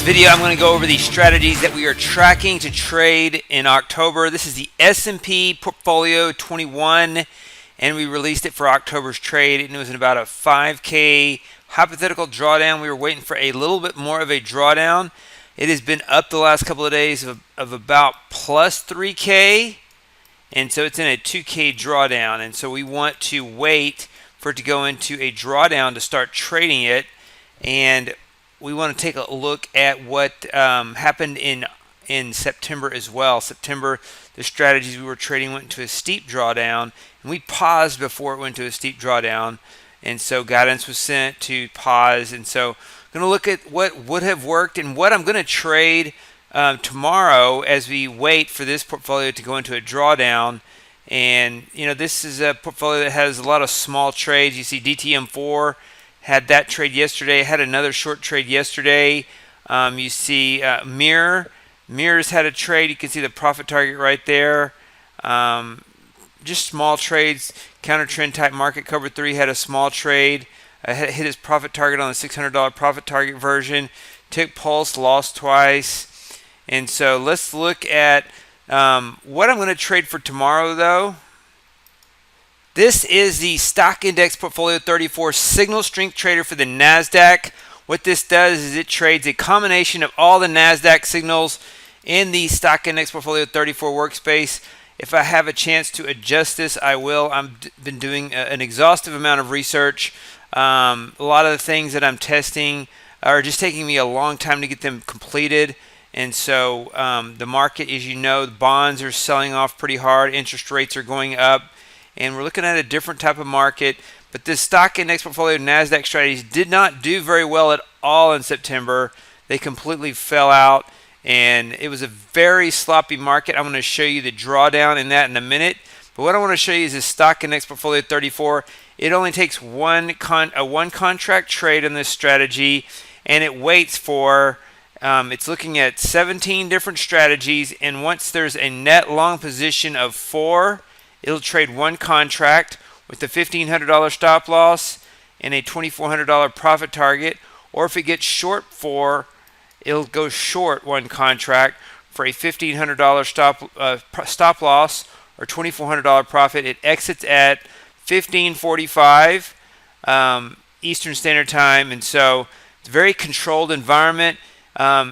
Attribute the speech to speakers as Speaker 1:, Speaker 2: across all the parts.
Speaker 1: video, I'm going to go over the strategies that we are tracking to trade in October. This is the S&P Portfolio 21, and we released it for October's trade, and it was in about a 5K hypothetical drawdown. We were waiting for a little bit more of a drawdown. It has been up the last couple of days of about plus 3K, and so it's in a 2K drawdown, and so we want to wait for it to go into a drawdown to start trading it. And we want to take a look at what happened in September as well. September, the strategies we were trading went into a steep drawdown, and we paused before it went to a steep drawdown, and so guidance was sent to pause. And so I'm going to look at what would have worked and what I'm going to trade tomorrow as we wait for this portfolio to go into a drawdown. And this is a portfolio that has a lot of small trades. You see DTM4 had that trade yesterday, had another short trade yesterday. You see Mirrors had a trade. You can see the profit target right there. Just small trades. Counter trend type market. Cover 3 had a small trade. Hit his profit target on the $600 profit target version. Took pulse, lost twice. And so let's look at what I'm going to trade for tomorrow though. This is the Stock Index Portfolio 34 Signal Strength Trader for the Nasdaq. What this does is it trades a combination of all the Nasdaq signals in the Stock Index Portfolio 34 workspace. If I have a chance to adjust this, I will. I've been doing an exhaustive amount of research. A lot of the things that I'm testing are just taking me a long time to get them completed. And so the market, as you know, the bonds are selling off pretty hard. Interest rates are going up. And we're looking at a different type of market. But this Stock Index Portfolio Nasdaq strategies did not do very well at all in September. They completely fell out, and it was a very sloppy market. I'm going to show you the drawdown in that in a minute. But what I want to show you is this Stock Index Portfolio 34. It only takes one contract trade in this strategy, and it waits for, it's looking at 17 different strategies, and once there's a net long position of 4, it'll trade one contract with a $1,500 stop loss and a $2,400 profit target. Or if it gets short 4, it'll go short one contract for a $1,500 stop loss or $2,400 profit. It exits at 15:45 Eastern Standard Time, and so it's a very controlled environment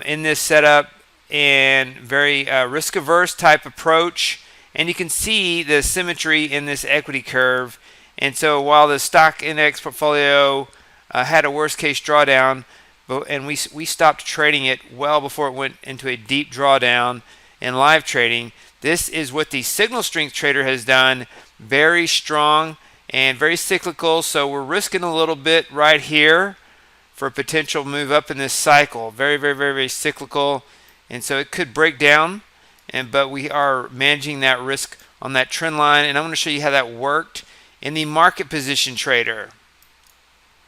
Speaker 1: in this setup and very risk-averse type approach. And you can see the symmetry in this equity curve. And so while the Stock Index Portfolio had a worst-case drawdown, and we stopped trading it well before it went into a deep drawdown in live trading, this is what the Signal Strength Trader has done. Very strong and very cyclical. So we're risking a little bit right here for a potential move up in this cycle. Very, very, very, very cyclical. And so it could break down. But we are managing that risk on that trend line, and I'm going to show you how that worked in the Market Position Trader.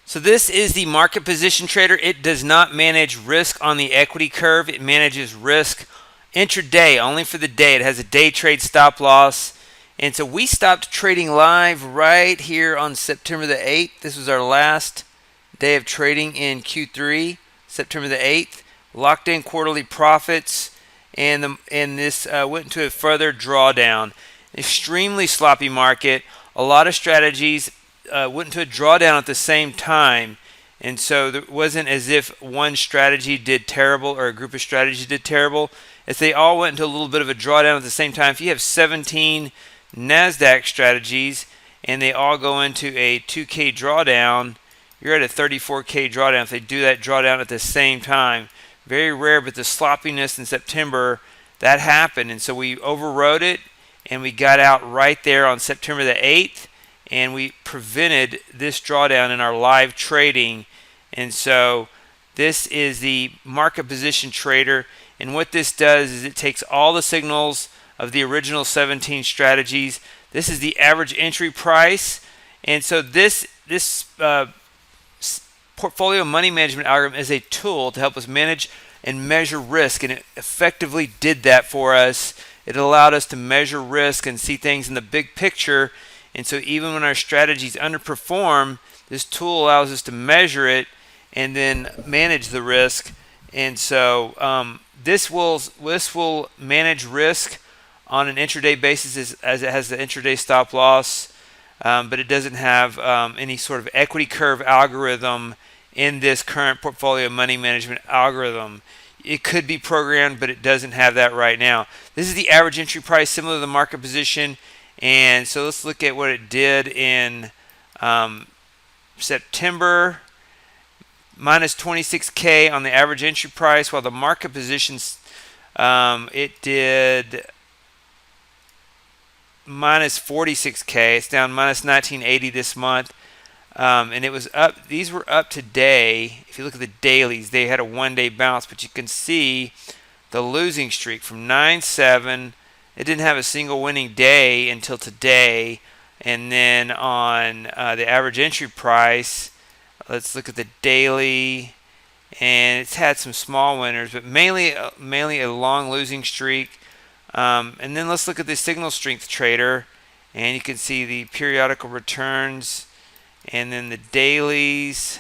Speaker 1: So this is the Market Position Trader. It does not manage risk on the equity curve. It manages risk intraday, only for the day. It has a day trade stop loss. And so we stopped trading live right here on September the 8th. This was our last day of trading in Q3, September the 8th. Locked in quarterly profits. And this went into a further drawdown. Extremely sloppy market. A lot of strategies went into a drawdown at the same time. And so it wasn't as if one strategy did terrible or a group of strategies did terrible. As they all went into a little bit of a drawdown at the same time. If you have 17 NASDAQ strategies and they all go into a 2K drawdown, you're at a 34K drawdown if they do that drawdown at the same time. Very rare, but the sloppiness in September, that happened. And so we overrode it, and we got out right there on September the 8th, and we prevented this drawdown in our live trading. And so this is the Market Position Trader. And what this does is it takes all the signals of the original 17 strategies. This is the average entry price. And so this portfolio money management algorithm is a tool to help us manage and measure risk, and it effectively did that for us. It allowed us to measure risk and see things in the big picture. And so even when our strategies underperform, this tool allows us to measure it and then manage the risk And so this will manage risk on an intraday basis as it has the intraday stop loss, but it doesn't have any sort of equity curve algorithm in this current portfolio money management algorithm. It could be programmed, but it doesn't have that right now. This is the average entry price, similar to the market position. And so let's look at what it did in September. Minus 26K on the average entry price, while the market positions, it did minus 46K. It's down minus 1980 this month. And it was up. These were up today. If you look at the dailies, they had a one-day bounce, but you can see the losing streak from 9/7. It didn't have a single winning day until today. And then on the average entry price, let's look at the daily, and it's had some small winners, but mainly a long losing streak. And then let's look at the signal strength trader, and you can see the periodical returns, and then the dailies.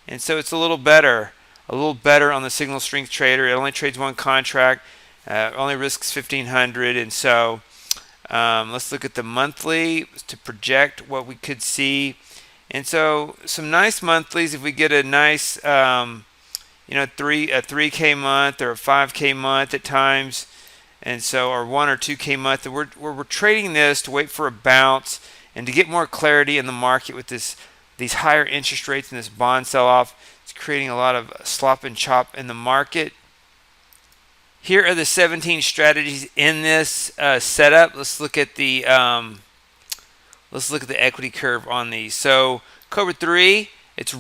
Speaker 1: And so it's a little better on the signal strength trader. It only trades one contract, only risks 1,500, and so let's look at the monthly to project what we could see. And so some nice monthlies. If we get a nice, a 3K month or a 5K month at times, and so or 1 or 2K month, we're trading this to wait for a bounce and to get more clarity in the market with these higher interest rates and this bond sell-off. It's creating a lot of slop and chop in the market. Here are the 17 strategies in this setup. Let's look at the equity curve on these. So Cobra 3, it's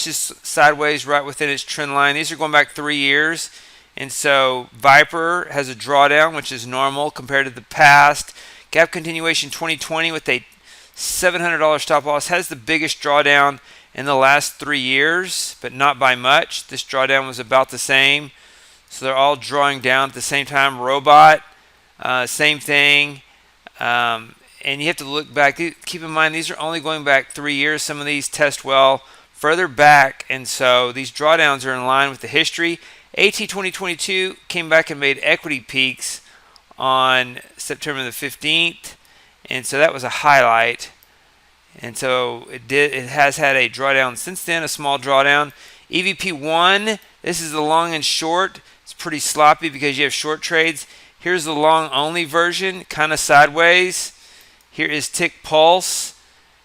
Speaker 1: just sideways right within its trend line. These are going back 3 years. And so Viper has a drawdown, which is normal compared to the past. Gap continuation 2020 with a $700 stop loss has the biggest drawdown in the last 3 years, but not by much. This drawdown was about the same. So they're all drawing down at the same time. Robot, same thing. And you have to look back. Keep in mind, these are only going back 3 years. Some of these test well further back. And so these drawdowns are in line with the history. AT 2022 came back and made equity peaks on September the 15th. And so that was a highlight. And so it has had a drawdown since then, a small drawdown. EVP1, this is the long and short. It's pretty sloppy because you have short trades. Here's the long only version, kind of sideways. Here is Tick Pulse,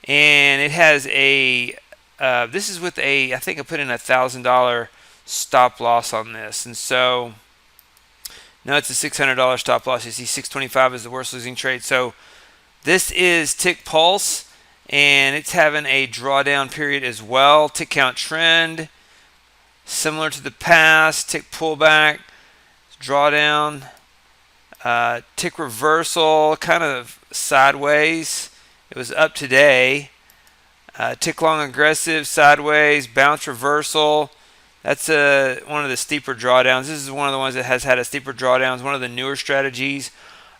Speaker 1: and it has a, this is with a, I think I put in $1,000 stop loss on this. And so, no, it's a $600 stop loss. You see 625 is the worst losing trade. So this is Tick Pulse, and it's having a drawdown period as well. Tick count trend, similar to the past. Tick pullback, drawdown. Tick reversal, kind of sideways. It was up today. Tick long aggressive, sideways, bounce reversal. That's one of the steeper drawdowns. This is one of the ones that has had a steeper drawdown. It's one of the newer strategies.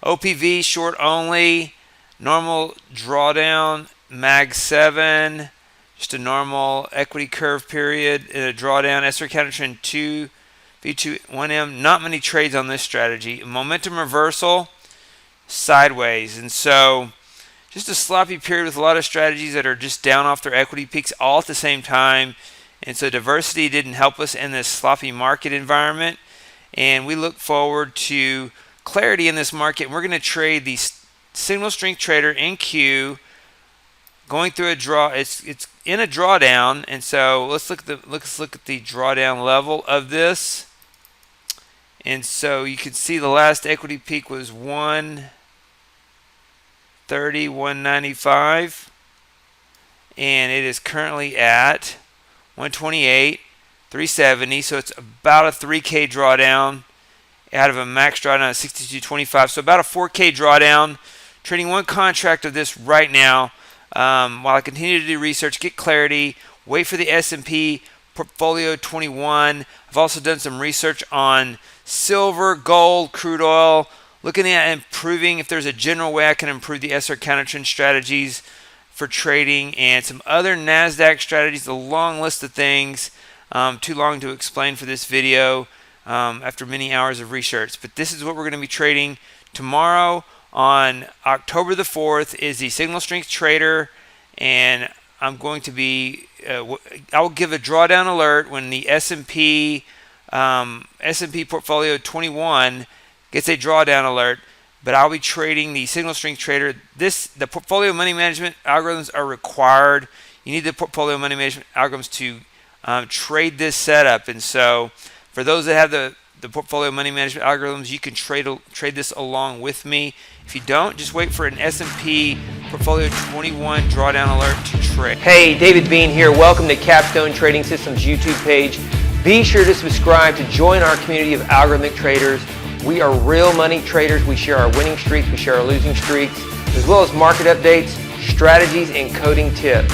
Speaker 1: OPV short only, normal drawdown, mag 7, just a normal equity curve period in a drawdown. SR counter trend 2. V2 1M, not many trades on this strategy. Momentum reversal, sideways. And so just a sloppy period with a lot of strategies that are just down off their equity peaks all at the same time. And so diversity didn't help us in this sloppy market environment. And we look forward to clarity in this market. We're going to trade the signal strength trader in Q, going through a draw. It's in a drawdown. And so let's look at the drawdown level of this. And so you can see the last equity peak was 130, 195. And it is currently at 128, 370. So it's about a 3K drawdown out of a max drawdown of 62.25. So about a 4K drawdown. Trading one contract of this right now while I continue to do research, get clarity, wait for the S&P Portfolio 21. I've also done some research on silver, gold, crude oil, looking at improving if there's a general way I can improve the SR counter trend strategies for trading, and some other Nasdaq strategies, a long list of things. too long to explain for this video after many hours of research. But this is what we're going to be trading tomorrow. On October the 4th is the signal strength trader, and I'm going to be I'll give a drawdown alert when the S&P Portfolio 21 gets a drawdown alert. But I'll be trading the signal strength trader. The portfolio money management algorithms are required. You need the portfolio money management algorithms to trade this setup. And so for those that have the portfolio money management algorithms, you can trade this along with me. If you don't, just wait for an S&P Portfolio 21 drawdown alert to trade.
Speaker 2: Hey, David Bean here. Welcome to Capstone Trading Systems YouTube page. Be sure to subscribe to join our community of algorithmic traders. We are real money traders. We share our winning streaks, we share our losing streaks, as well as market updates, strategies, and coding tips.